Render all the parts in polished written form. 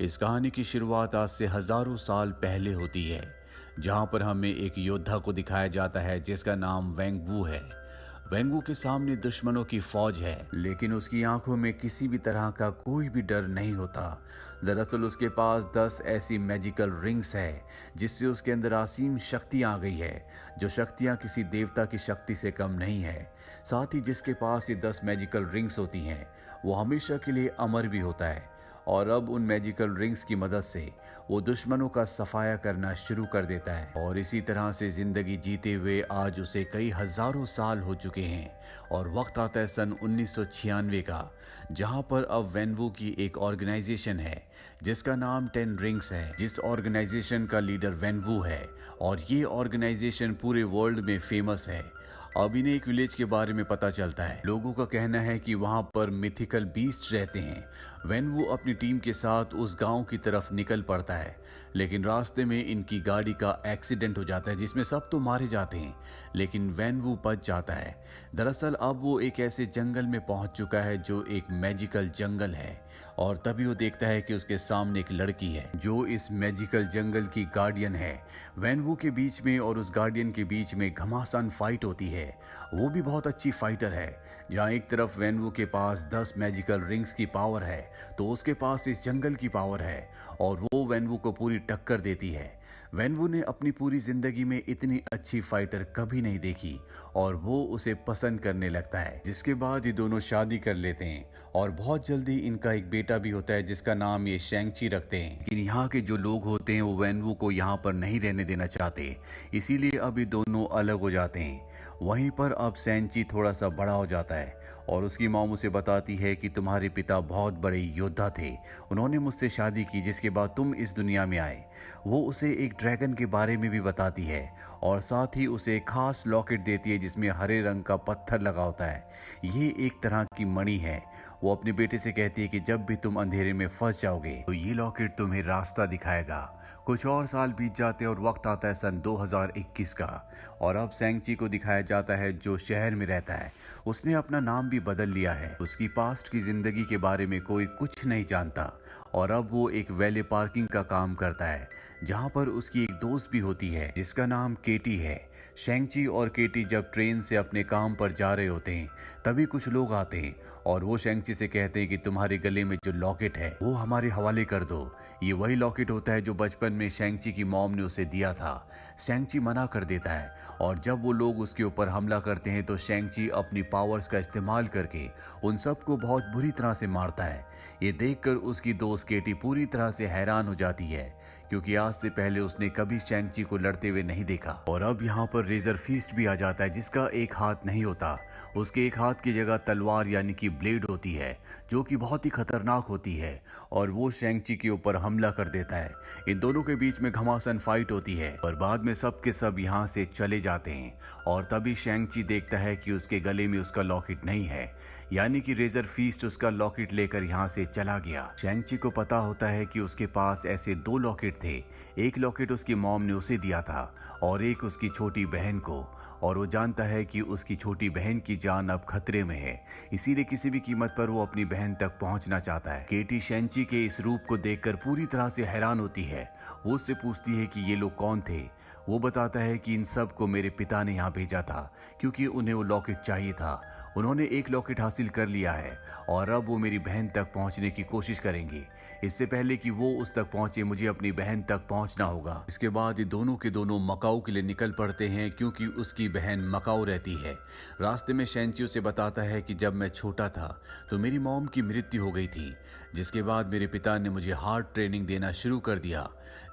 इस कहानी की शुरुआत आज से हजारों साल पहले होती है, जहां पर हमें एक योद्धा को दिखाया जाता है जिसका नाम वेंग वू है। वेंग वू के सामने दुश्मनों की फौज है, लेकिन उसकी आंखों में किसी भी तरह का कोई भी डर नहीं होता। दरअसल उसके पास 10 ऐसी मैजिकल रिंग्स है जिससे उसके अंदर असीम शक्ति आ गई है, जो शक्तियां किसी देवता की शक्ति से कम नहीं है। साथ ही जिसके पास ये 10 मैजिकल रिंग्स होती हैं, वो हमेशा के लिए अमर भी होता है। और अब उन मैजिकल रिंग्स की मदद से वो दुश्मनों का सफाया करना शुरू कर देता है। और इसी तरह से जिंदगी जीते हुए आज उसे कई हजारों साल हो चुके हैं और वक्त आता है सन 1996 का, जहां पर अब वेनवू की एक ऑर्गेनाइजेशन है जिसका नाम 10 रिंग्स है, जिस ऑर्गेनाइजेशन का लीडर वेनवू है। और ये ऑर्गेनाइजेशन पूरे वर्ल्ड में फेमस है। अब इन्हें एक विलेज के बारे में पता चलता है। लोगों का कहना है कि वहां पर मिथिकल बीस्ट रहते हैं। वेन वो अपनी टीम के साथ उस गांव की तरफ निकल पड़ता है, लेकिन रास्ते में इनकी गाड़ी का एक्सीडेंट हो जाता है जिसमें सब तो मारे जाते हैं, लेकिन वेन वो बच जाता है। दरअसल अब वो एक ऐसे जंगल में पहुंच चुका है जो एक मैजिकल जंगल है, और तभी वो देखता है कि उसके सामने एक लड़की है जो इस मैजिकल जंगल की गार्डियन है। वेनवू के बीच में और उस गार्डियन के बीच में घमासान फाइट होती है। वो भी बहुत अच्छी फाइटर है। जहां एक तरफ वेनवू के पास 10 मैजिकल रिंग्स की पावर है, तो उसके पास इस जंगल की पावर है, और वो वेनवू को पूरी टक्कर देती है। वेनवू ने अपनी पूरी जिंदगी में इतनी अच्छी फाइटर कभी नहीं देखी, और वो उसे पसंद करने लगता है। जिसके बाद ये दोनों शादी कर लेते हैं, और बहुत जल्दी इनका एक बेटा भी होता है जिसका नाम ये शेंगची रखते हैं। लेकिन यहाँ के जो लोग होते हैं वो वेनवू को यहाँ पर नहीं रहने देना चाहते, इसीलिए अब ये दोनों अलग हो जाते हैं। वहीं पर अब सेंची थोड़ा सा बड़ा हो जाता है, और उसकी मॉम उसे बताती है कि तुम्हारे पिता बहुत बड़े योद्धा थे, उन्होंने मुझसे शादी की जिसके बाद तुम इस दुनिया में आए। वो उसे एक ड्रैगन के बारे में भी बताती है, और साथ ही उसे एक खास लॉकेट देती है जिसमें हरे रंग का पत्थर लगा होता है। ये एक तरह की मणि है। वो अपने बेटे से कहती है कि जब भी तुम अंधेरे में फंस जाओगे तो ये लॉकेट तुम्हें रास्ता दिखाएगा। कुछ और साल बीत जाते हैं और वक्त आता है सन 2021 का, और अब सेंगची को दिखाया जाता है जो शहर में रहता है। उसने अपना नाम भी बदल लिया है। उसकी पास्ट की जिंदगी के बारे में कोई कुछ नहीं जानता, और अब वो एक वैले पार्किंग का काम करता है, जहां पर उसकी एक दोस्त भी होती है जिसका नाम केटी है। शेंगची और केटी जब ट्रेन से अपने काम पर जा रहे होते हैं, तभी कुछ लोग आते हैं और वो शेंगची से कहते हैं कि तुम्हारे गले में जो लॉकेट है वो हमारे हवाले कर दो। ये वही लॉकेट होता है जो बचपन में शेंगची की मॉम ने उसे दिया था। शेंगची मना कर देता है, और जब वो लोग उसके ऊपर हमला करते हैं तो शेंगची अपनी पावर्स का इस्तेमाल करके उन सबको बहुत बुरी तरह से मारता है। ये देखकर उसकी दोस्त केटी पूरी तरह से हैरान हो जाती है, क्योंकि आज से पहले उसने कभी शेंगची को लड़ते हुए नहीं देखा। और अब यहाँ पर रेजर फीस्ट भी आ जाता है जिसका एक हाथ नहीं होता, उसके एक हाथ की जगह तलवार यानी कि ब्लेड होती है, जो कि बहुत ही खतरनाक होती है, और वो शेंगची के ऊपर हमला कर देता है। इन दोनों के बीच में घमासान फाइट होती है, और बाद में सब के सब यहाँ से चले जाते हैं। और तभी शेंगची देखता है कि उसके गले में उसका लॉकेट नहीं है, यानी कि रेजर फीस्ट उसका लॉकेट लेकर यहाँ से चला गया। शेंगची को पता होता है कि उसके पास ऐसे 2 लॉकेट थे। एक लॉकेट उसकी मॉम ने उसे दिया था, और एक उसकी छोटी बहन को, और वो जानता है कि उसकी छोटी बहन की जान अब खतरे में है, इसीलिए किसी भी कीमत पर वो अपनी बहन तक पहुंचना चाहता है। केटी शेंची के इस रूप को देखकर पूरी तरह से हैरान होती है। वो उससे पूछती है कि ये लोग कौन थे। वो बताता है कि इन सब को मेरे पिता ने यहाँ भेजा था, क्योंकि उन्हें वो लॉकेट चाहिए था। उन्होंने एक लॉकेट हासिल कर लिया है, और अब वो मेरी बहन तक पहुंचने की कोशिश करेंगे। इससे पहले कि वो उस तक पहुंचे, मुझे अपनी बहन तक पहुंचना होगा। इसके बाद ये दोनों के दोनों मकाऊ के लिए निकल पड़ते हैं, क्योंकि उसकी बहन मकाऊ रहती है। रास्ते में शेंची उसे बताता है कि जब मैं छोटा था तो मेरी मॉम की मृत्यु हो गई थी, जिसके बाद मेरे पिता ने मुझे हार्ड ट्रेनिंग देना शुरू कर दिया।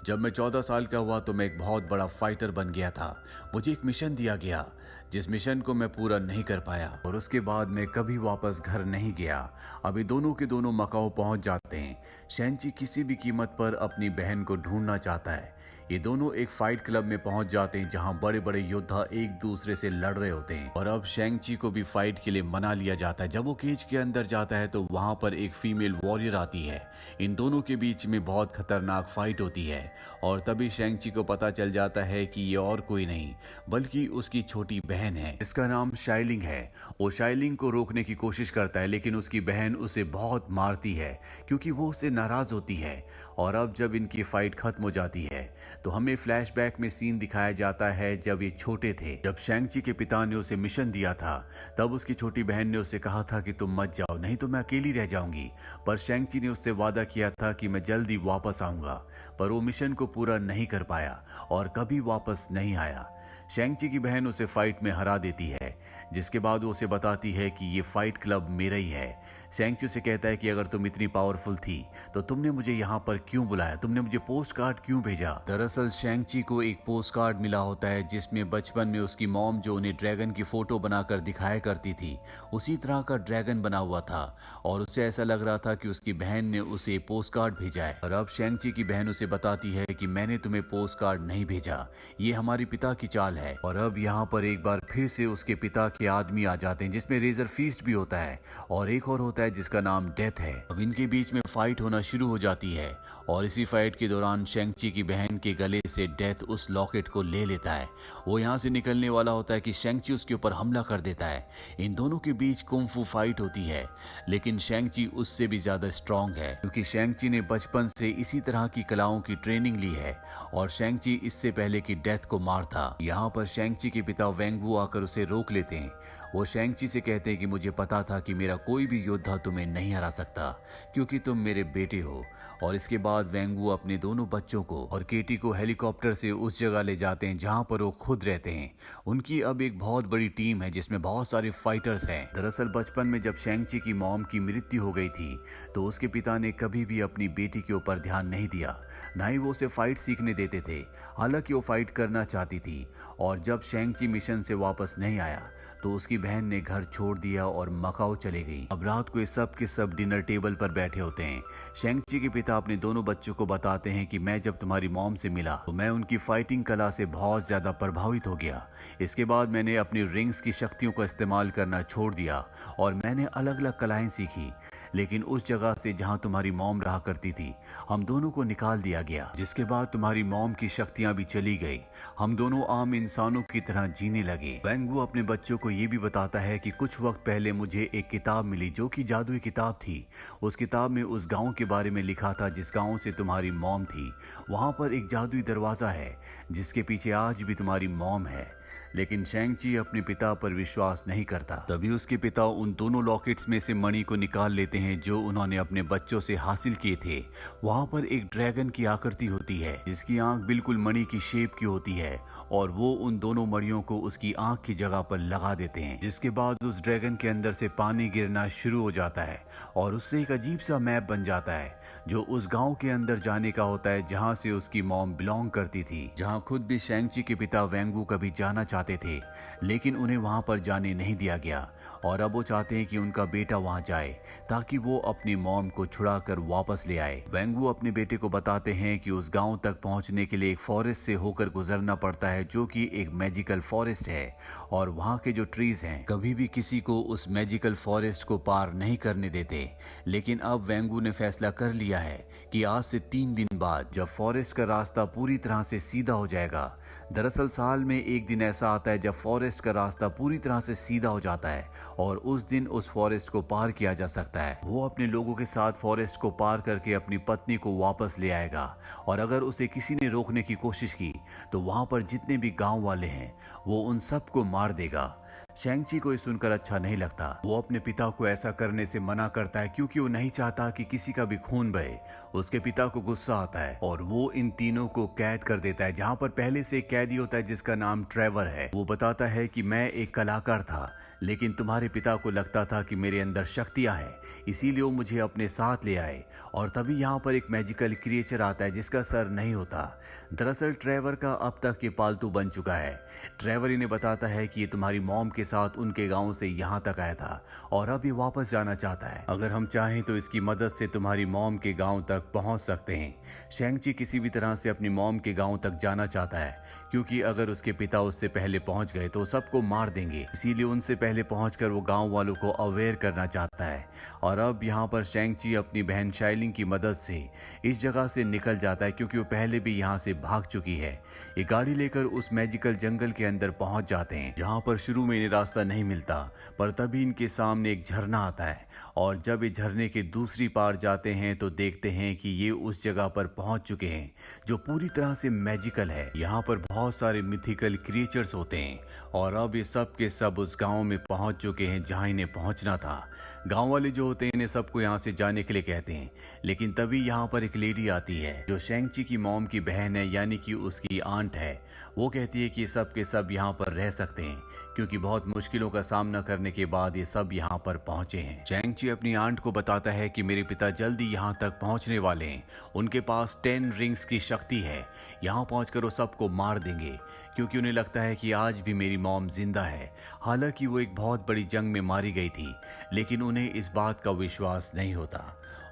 जब मैं 14 साल का हुआ तो मैं एक बहुत बड़ा फाइटर बन गया था। मुझे एक मिशन दिया गया, जिस मिशन को मैं पूरा नहीं कर पाया, और उसके बाद मैं कभी वापस घर नहीं गया। अभी दोनों के दोनों मकाऊ पहुंच जाते हैं। शेंची किसी भी कीमत पर अपनी बहन को ढूंढना चाहता है। ये दोनों एक फाइट क्लब में पहुंच जाते हैं जहां बड़े बड़े योद्धा एक दूसरे से लड़ रहे होते हैं, और अब शेंगची को भी फाइट के लिए मना लिया जाता है। जब वो केज के अंदर जाता है तो वहां पर एक फीमेल वॉरियर आती है। इन दोनों के बीच में बहुत खतरनाक फाइट होती है, और तभी शेंगची को पता चल जाता है कि ये और कोई नहीं बल्कि उसकी छोटी बहन बहन है जिसका नाम शाइलिंग है। वो शाइलिंग को रोकने की कोशिश करता है, लेकिन उसकी बहन उसे बहुत मारती है क्योंकि वो उससे नाराज होती है। और अब जब इनकी फाइट खत्म हो जाती है तो हमें फ्लैशबैक में सीन दिखाया जाता है जब ये छोटे थे। जब शैंग-ची के पिता ने उसे मिशन दिया था तब उसकी छोटी बहन ने उसे कहा था कि तुम मत जाओ, नहीं तो मैं अकेली रह जाऊंगी। पर शैंग-ची ने उससे वादा किया था कि मैं जल्दी वापस आऊंगा, पर वो मिशन को पूरा नहीं कर पाया और कभी वापस नहीं आया। शैंग-ची की बहन उसे फाइट में हरा देती है, जिसके बाद वो उसे बताती है कि ये फाइट क्लब मेरा ही है। शैंग-ची उसे कहता है कि अगर तुम इतनी पावरफुल थी तो तुमने मुझे यहाँ पर क्यों बुलाया, तुमने मुझे पोस्ट कार्ड क्यों भेजा। दरअसल शैंग-ची को एक पोस्ट कार्ड मिला होता है जिसमें बचपन में उसकी मॉम जो उन्हें ड्रैगन की फोटो बनाकर दिखाया करती थी उसी तरह का ड्रैगन बना हुआ था, और उसे ऐसा लग रहा था कि उसकी बहन ने उसे पोस्ट कार्ड भेजा है। और अब शैंग-ची की बहन उसे बताती है कि मैंने तुम्हें पोस्ट कार्ड नहीं भेजा, ये हमारे पिता की चाल है। और अब यहाँ पर एक बार फिर से उसके पिता के आदमी आ जाते हैं जिसमें रेजर फीस्ट भी होता है और एक और होता है जिसका नाम डेथ है। अब इनके बीच में फाइट होना शुरू हो जाती है और इसी फाइट के दौरान शैंग-ची की बहन के गले से डेथ उस लॉकेट को ले लेता है। वो यहाँ से निकलने वाला होता है कि शैंग-ची उसके ऊपर हमला कर देता है। इन दोनों के बीच कुंग-फू फाइट होती है, लेकिन शैंग-ची उससे भी ज्यादा स्ट्रांग है क्योंकि शैंग-ची ने बचपन से इसी तरह की कलाओं की ट्रेनिंग ली है और शैंग-ची इससे पहले कि डेथ को मारता। यहाँ पर शैंग-ची के पिता वेंग-वू आकर उसे रोक लेते हैं। वो शैंग-ची से कहते हैं कि मुझे पता था कि मेरा कोई भी योद्धा तुम्हें नहीं हरा सकता क्योंकि तुम मेरे बेटे हो। और इसके बाद वेंग-वू अपने दोनों बच्चों को और केटी को हेलीकॉप्टर से उस जगह ले जाते हैं जहां पर वो खुद रहते हैं। उनकी अब एक बहुत बड़ी टीम है जिसमें बहुत सारे फाइटर्स हैं। दरअसल बचपन में जब शैंग-ची की मॉम की मृत्यु हो गई थी तो उसके पिता ने कभी भी अपनी बेटी के ऊपर ध्यान नहीं दिया, ना ही वो उसे फाइट सीखने देते थे। हालांकि वो फाइट करना चाहती थी, और जब शैंग-ची मिशन से वापस नहीं आया तो उसकी बहन ने घर छोड़ दिया और मकाओ चले गई। अब रात को ये सब के सब डिनर टेबल पर बैठे होते हैं। शैंग-ची के पिता अपने दोनों बच्चों को बताते हैं कि मैं जब तुम्हारी मॉम से मिला तो मैं उनकी फाइटिंग कला से बहुत ज्यादा प्रभावित हो गया। इसके बाद मैंने अपनी रिंग्स की शक्तियों का इस्तेमाल करना छोड़ दिया और मैंने अलग अलग कलाएं सीखी, लेकिन उस जगह से जहां तुम्हारी मॉम रहा करती थी हम दोनों को निकाल दिया गया, जिसके बाद तुम्हारी मॉम की शक्तियां भी चली गई। हम दोनों आम इंसानों की तरह जीने लगे। वेंग-वू अपने बच्चों को ये भी बताता है कि कुछ वक्त पहले मुझे एक किताब मिली जो कि जादुई किताब थी। उस किताब में उस गांव के बारे में लिखा था जिस गांव से तुम्हारी मॉम थी। वहां पर एक जादुई दरवाजा है जिसके पीछे आज भी तुम्हारी मॉम है। लेकिन शैंग-ची अपने पिता पर विश्वास नहीं करता। तभी उसके पिता उन दोनों लॉकेट्स में से मणि को निकाल लेते हैं जो उन्होंने अपने बच्चों से हासिल किए थे। वहां पर एक ड्रैगन की आकृति होती है जिसकी आंख बिल्कुल मणि की शेप की होती है, और वो उन दोनों मणियों को उसकी आंख की जगह पर लगा देते हैं, जिसके बाद उस ड्रैगन के अंदर से पानी गिरना शुरू हो जाता है और उससे एक अजीब सा मैप बन जाता है जो उस गांव के अंदर जाने का होता है जहां से उसकी मॉम बिलोंग करती थी, जहां खुद भी शैंग-ची के पिता वेंग-वू कभी जाना चाहते थे, लेकिन उन्हें वहां पर जाने नहीं दिया गया। और अब वो चाहते हैं कि उनका बेटा वहां जाए ताकि वो अपनी मॉम को छुड़ाकर वापस ले आए। वेंग-वू अपने बेटे को बताते हैं कि उस गांव तक पहुंचने के लिए एक फॉरेस्ट से होकर गुजरना पड़ता है जो कि एक मैजिकल फॉरेस्ट है, और वहां के जो ट्रीज हैं कभी भी किसी को उस मैजिकल फॉरेस्ट को पार नहीं करने देते। लेकिन अब वेंग-वू ने फैसला कर लिया है कि आज से 3 दिन बाद जब फॉरेस्ट का रास्ता पूरी तरह से सीधा हो जाएगा। दरअसल साल में एक दिन ऐसा आता है जब फॉरेस्ट का रास्ता पूरी तरह से सीधा हो जाता है और उस दिन उस फॉरेस्ट को पार किया जा सकता है। वो अपने लोगों के साथ फॉरेस्ट को पार करके अपनी पत्नी को वापस ले आएगा, और अगर उसे किसी ने रोकने की कोशिश की तो वहां पर जितने भी गांव वाले हैं वो उन सबको मार देगा। शैंग-ची को ये सुनकर अच्छा नहीं लगता। वो अपने पिता को ऐसा करने से मना करता है क्योंकि वो नहीं चाहता कि किसी का भी खून बहे। उसके पिता को गुस्सा आता है और वो इन तीनों को कैद कर देता है, जहां पर पहले से एक कैदी होता है जिसका नाम ट्रेवर है। वो बताता है कि मैं एक कलाकार था, लेकिन तुम्हारे पिता को लगता था कि मेरे अंदर शक्तियां हैं, इसीलिए वो मुझे अपने साथ ले आए। और तभी यहाँ पर एक मैजिकल क्रिएचर आता है जिसका सर नहीं होता। दरअसल ट्रेवर का अब तक ये पालतू बन चुका है। ट्रेवर इन्हें बताता है कि ये तुम्हारी मॉम मॉम के साथ उनके गांव से यहाँ तक आया था और अब ये वापस जाना चाहता है। अगर हम चाहें तो इसकी मदद से तुम्हारी मॉम के गांव तक पहुंच सकते हैं। शेंगची किसी भी तरह से अपनी मॉम के गांव तक जाना चाहता है, क्योंकि अगर उसके पिता उससे पहले पहुंच गए तो सबको मार देंगे। इसीलिए उनसे पहले पहुंचकर वो गांव वालों को अवेयर करना चाहता है। और अब यहाँ पर शेंगची अपनी बहन शाइलिंग की मदद से इस जगह से निकल जाता है, क्योंकि वो पहले भी यहाँ से भाग चुकी है। ये गाड़ी लेकर उस मैजिकल जंगल के अंदर पहुंच जाते हैं, जहाँ पर शुरू में इन्हें रास्ता नहीं मिलता, पर तभी इनके सामने एक झरना आता है। और जब ये झरने के दूसरी पार जाते हैं तो देखते हैं कि ये उस जगह पर पहुंच चुके हैं जो पूरी तरह से मैजिकल है। यहाँ पर बहुत सारे मिथिकल क्रिएचर्स होते हैं और अब ये सब के सब उस गांव में पहुंच चुके हैं जहां इन्हें पहुंचना था। गांव वाले जो होते हैं इन्हें सबको यहाँ से जाने के लिए कहते हैं, लेकिन तभी यहाँ पर एक लेडी आती है जो शेंगची की मॉम की बहन है, यानी कि उसकी आंट है। वो कहती है कि सब के सब यहाँ पर रह सकते हैं, क्योंकि बहुत मुश्किलों का सामना करने के बाद ये सब यहाँ पर पहुंचे हैं। शेंगची अपनी आंट को बताता है कि मेरे पिता जल्दी यहाँ तक पहुंचने वाले हैं। उनके पास 10 रिंग्स की शक्ति है। यहाँ पहुंचकर वो सबको मार देंगे, क्योंकि उन्हें लगता है कि आज भी मेरी मॉम जिंदा है। हालांकि वो एक बहुत बड़ी जंग में मारी गई थी, लेकिन उन्हें इस बात का विश्वास नहीं होता।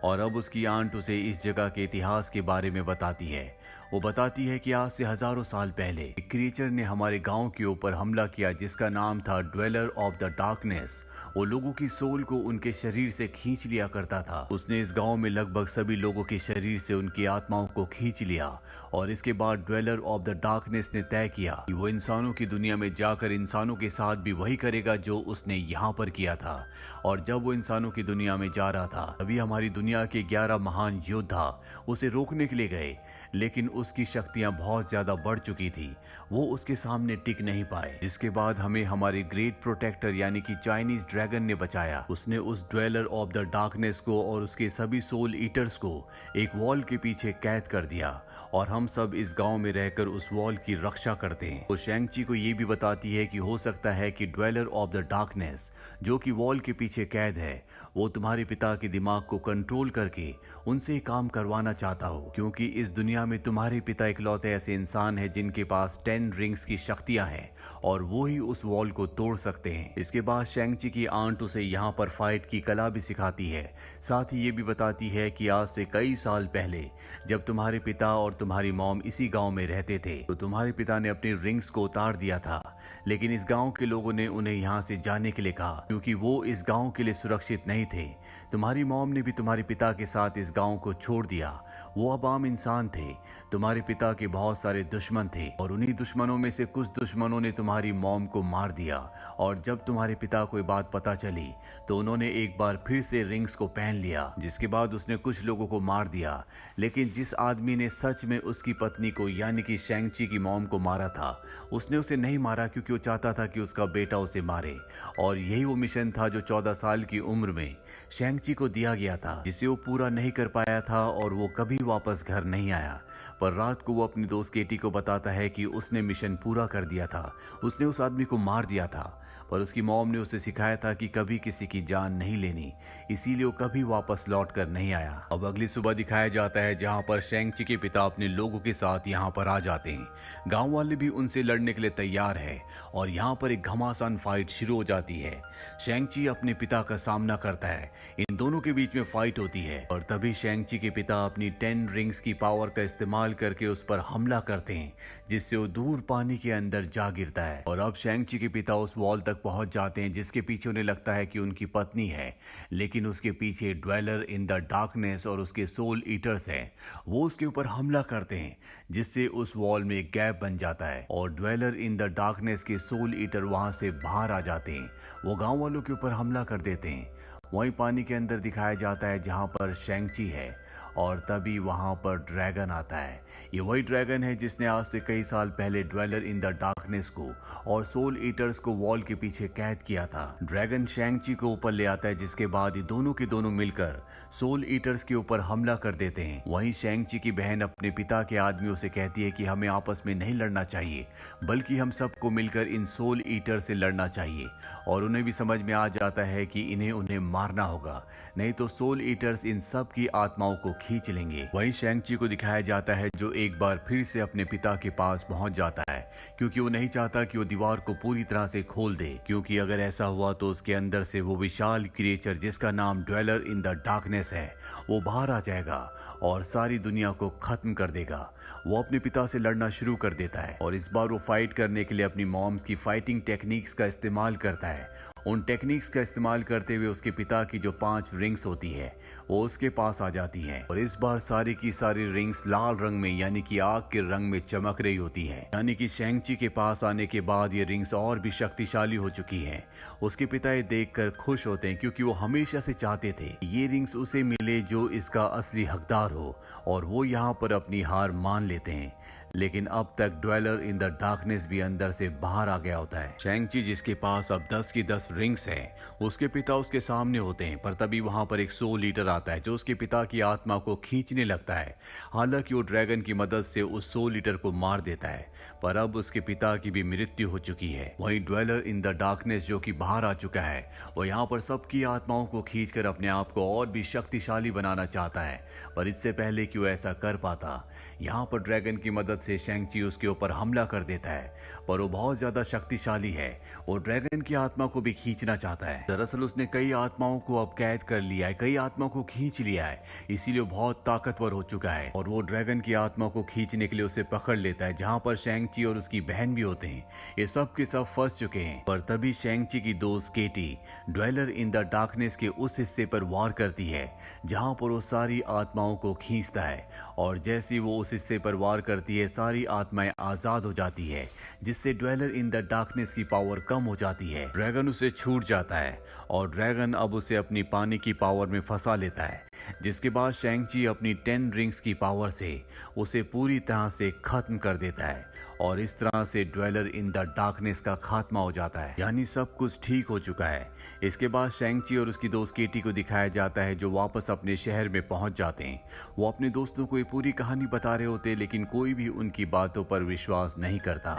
और अब उसकी आंट उसे इस जगह के इतिहास के बारे में बताती है। वो बताती है कि आज से हजारों साल पहले एक क्रिएचर ने हमारे गांव के ऊपर हमला किया, जिसका नाम था ड्वेलर ऑफ द डार्कनेस। वो लोगों की सोल को उनके शरीर से खींच लिया करता था। उसने इस गांव में लगभग सभी लोगों के शरीर से उनकी आत्माओं को खींच लिया, और इसके बाद ड्वेलर ऑफ द डार्कनेस ने तय किया कि वो इंसानों की दुनिया में जाकर इंसानों के साथ भी वही करेगा जो उसने यहाँ पर किया था। और जब वो इंसानों की दुनिया में जा रहा था, तभी हमारी दुनिया के 11 महान योद्धा उसे रोकने के लिए गए, लेकिन उसकी शक्तियां बहुत ज्यादा बढ़ चुकी थी। वो उसके सामने टिक नहीं पाए, जिसके बाद हमें हमारे ग्रेट प्रोटेक्टर यानी कि चाइनीज ड्रैगन ने बचाया। उसने उस ड्वेलर ऑफ द डार्कनेस को और उसके सभी सोल ईटर्स को एक वॉल के पीछे कैद कर दिया, और हम सब इस गांव में रहकर उस वॉल की रक्षा करते हैं। तो शेंगची को ये भी बताती है कि हो सकता है कि ड्वेलर ऑफ द डार्कनेस जो कि वॉल के पीछे कैद है, वो तुम्हारे पिता के दिमाग को कंट्रोल करके उनसे काम करवाना चाहता हो, क्योंकि इस दुनिया में तुम्हारे पिता इकलौते ऐसे इंसान हैं जिनके पास 10 रिंग्स की शक्तियां हैं, और वो ही उस वॉल को तोड़ सकते हैं। इसके बाद शेंगची की आंट उसे यहाँ पर फाइट की कला भी सिखाती है। साथ ही ये भी बताती है कि आज से कई साल पहले जब तुम्हारे पिता और तुम्हारी मॉम इसी गांव में रहते थे, तो तुम्हारे पिता ने अपने रिंग्स को उतार दिया था, लेकिन इस गांव के लोगों ने उन्हें यहाँ से जाने के लिए कहा, क्योंकि वो इस गांव के लिए सुरक्षित नहीं थे। तुम्हारी मॉम ने भी तुम्हारे पिता के साथ इस गांव को छोड़ दिया। वो अब आम इंसान थे। तुम्हारे पिता के बहुत सारे दुश्मन थे, और उन्हीं दुश्मनों में से कुछ दुश्मनों ने तुम्हारी मॉम को मार दिया। और जब तुम्हारे पिता को ये बात पता चली, तो उन्होंने एक बार फिर से रिंग्स को पहन लिया, जिसके बाद उसने कुछ लोगों को मार दिया। लेकिन जिस आदमी ने सच में उसकी पत्नी को यानी कि शेंगची की मॉम को मारा था, उसने उसे नहीं मारा, क्योंकि वो चाहता था कि उसका बेटा उसे मारे। और यही वो मिशन था जो 14 साल की उम्र में शेंगची को दिया गया था, जिसे वो पूरा नहीं कर पाया था, और वो कभी वापस घर नहीं आया। पर रात को वो अपनी दोस्त केटी को बताता है कि उसने मिशन पूरा कर दिया था, उसने उस आदमी को मार दिया था, पर उसकी मॉम ने उसे सिखाया था कि कभी किसी की जान नहीं लेनी, इसीलिए वो कभी वापस लौट कर नहीं आया। अब अगली सुबह दिखाया जाता है, जहां पर शेंगची के पिता अपने लोगों के साथ यहां पर आ जाते हैं। गांव वाले भी उनसे लड़ने के लिए तैयार है, और यहां पर एक घमासान फाइट शुरू हो जाती है। शेंगची अपने पिता का सामना करता है, इन दोनों के बीच में फाइट होती है, और तभी शेंगची के पिता अपनी 10 रिंग्स की पावर का इस्तेमाल करके उस पर हमला करते हैं, जिससे वो दूर पानी के अंदर जा गिरता है। और अब शेंगची के पिता उस वॉल तक पहुंच जाते हैं, जिसके पीछे उन्हें लगता है कि उनकी पत्नी है, लेकिन उसके पीछे ड्वेलर इन द डार्कनेस और उसके सोल ईटर्स हैं। वो उसके ऊपर हमला करते हैं, जिससे उस वॉल में एक गैप बन जाता है, और ड्वेलर इन द डार्कनेस के सोल ईटर वहां से बाहर आ जाते हैं। वो गांव वालों के ऊपर हमला कर देते हैं। वहीं पानी के अंदर दिखाया जाता है जहां पर शेंगची है, और तभी वहां पर ड्रैगन आता है। ये वही ड्रैगन है जिसने आज से कई साल पहले ड्वेलर इन द डार्कनेस को और सोल ईटर्स को वॉल के पीछे कैद किया था। ड्रैगन शेंगची को ऊपर ले आता है, जिसके बाद ये दोनों के दोनों मिलकर सोल ईटर्स के ऊपर हमला कर देते हैं। वहीं शेंगची की बहन अपने पिता के आदमियों से कहती है कि हमें आपस में नहीं लड़ना चाहिए, बल्कि हम सबको मिलकर इन सोल ईटर से लड़ना चाहिए। और उन्हें भी समझ में आ जाता है कि उन्हें मारना होगा, नहीं तो सोल ईटर्स इन सब की आत्माओं को खींच लेंगे। वहीं शेंग-ची को दिखाया जाता है जो एक बार फिर से अपने पिता के पास पहुंच जाता है, क्योंकि वो नहीं चाहता कि वो दीवार को पूरी तरह से खोल दे, क्योंकि अगर ऐसा हुआ तो उसके अंदर से वो विशाल क्रिएचर जिसका नाम ड्वेलर इन द डार्कनेस है वो बाहर आ जाएगा और सारी दुनिया को खत्म कर देगा। वो अपने पिता से लड़ना शुरू कर देता है और इस बार वो फाइट करने के लिए अपनी मॉम्स की फाइटिंग टेक्निक्स का इस्तेमाल करता है। उन टेक्निक्स का इस्तेमाल करते हुए उसके पिता की जो 5 रिंग्स होती है वो उसके पास आ जाती है और इस बार सारी की सारी रिंग्स लाल रंग में यानी कि आग के रंग में चमक रही होती है। यानी कि शेंग-ची के पास आने के बाद ये रिंग्स और भी शक्तिशाली हो चुकी हैं। उसके पिता ये देखकर खुश होते हैं क्योंकि वो हमेशा से चाहते थे ये रिंग्स उसे मिले जो इसका असली हकदार हो और वो यहाँ पर अपनी हार मान लेते हैं। लेकिन अब तक ड्वेलर इन द डार्कनेस भी अंदर से बाहर आ गया होता है। शेंग-ची जिसके पास अब 10 की 10 रिंग्स है, उसके पिता उसके सामने होते हैं, पर तभी वहां पर एक सोल ईटर आता है जो उसके पिता की आत्मा को खींचने लगता है। हालांकि वो ड्रैगन की मदद से उस सोल ईटर को मार देता है, पर अब उसके पिता की भी मृत्यु हो चुकी है। वहीं ड्वेलर इन द डार्कनेस जो कि बाहर आ चुका है, वो यहाँ पर सबकी आत्माओं को खींचकर अपने आप को और भी शक्तिशाली बनाना चाहता है, पर इससे पहले कि वो ऐसा कर पाता, यहाँ पर ड्रैगन की मदद से शेंग-ची उसके ऊपर हमला कर देता है, पर वो बहुत ज्यादा शक्तिशाली है। वो ड्रैगन की आत्मा को भी खींचना चाहता है। दरअसल उसने कई आत्माओं को अब कैद कर लिया है, कई आत्माओं को खींच लिया है, इसीलिए बहुत ताकतवर हो चुका है और वो ड्रैगन की आत्मा को खींचने के लिए उसे पकड़ लेता है, जहाँ पर शेंग-ची और उसकी बहन भी होते हैं। ये सब के सब फंस चुके हैं, पर तभी शेंग-ची की दोस्त केटी ड्वेलर इन द डार्कनेस के उस हिस्से पर वार करती है जहाँ पर वो सारी आत्माओं को खींचता है और जैसे ही वो उस हिस्से पर वार करती है सारी आत्माएं आजाद हो जाती है, जिससे ड्वेलर इन द डार्कनेस की पावर कम हो जाती है। ड्रैगन उसे छूट जाता है और ड्रैगन अब उसे अपनी पानी की पावर में फंसा लेता है, जिसके बाद शेंग-ची अपनी 10 रिंग्स की पावर से उसे पूरी तरह से खत्म कर देता है और इस तरह से ड्वेलर इन द डार्कनेस का खात्मा हो जाता है। यानी सब कुछ ठीक हो चुका है। इसके बाद शेंग-ची और उसकी दोस्त केटी को दिखाया जाता है जो वापस अपने शहर में पहुंच जाते हैं। वो अपने दोस्तों को ये पूरी कहानी बता रहे होते, लेकिन कोई भी उनकी बातों पर विश्वास नहीं करता।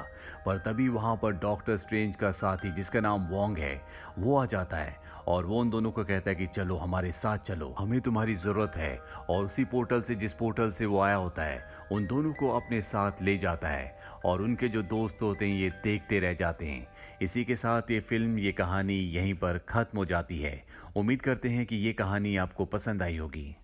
पर तभी वहां पर डॉक्टर स्ट्रेंज का साथी जिसका नाम वोंग है वो आ जाता है और वो उन दोनों को कहता है कि चलो हमारे साथ चलो, हमें तुम्हारी जरूरत है। और उसी पोर्टल से जिस पोर्टल से वो आया होता है उन दोनों को अपने साथ ले जाता है और उनके जो दोस्त होते हैं ये देखते रह जाते हैं। इसी के साथ ये फिल्म, ये कहानी यहीं पर खत्म हो जाती है। उम्मीद करते हैं कि ये कहानी आपको पसंद आई होगी।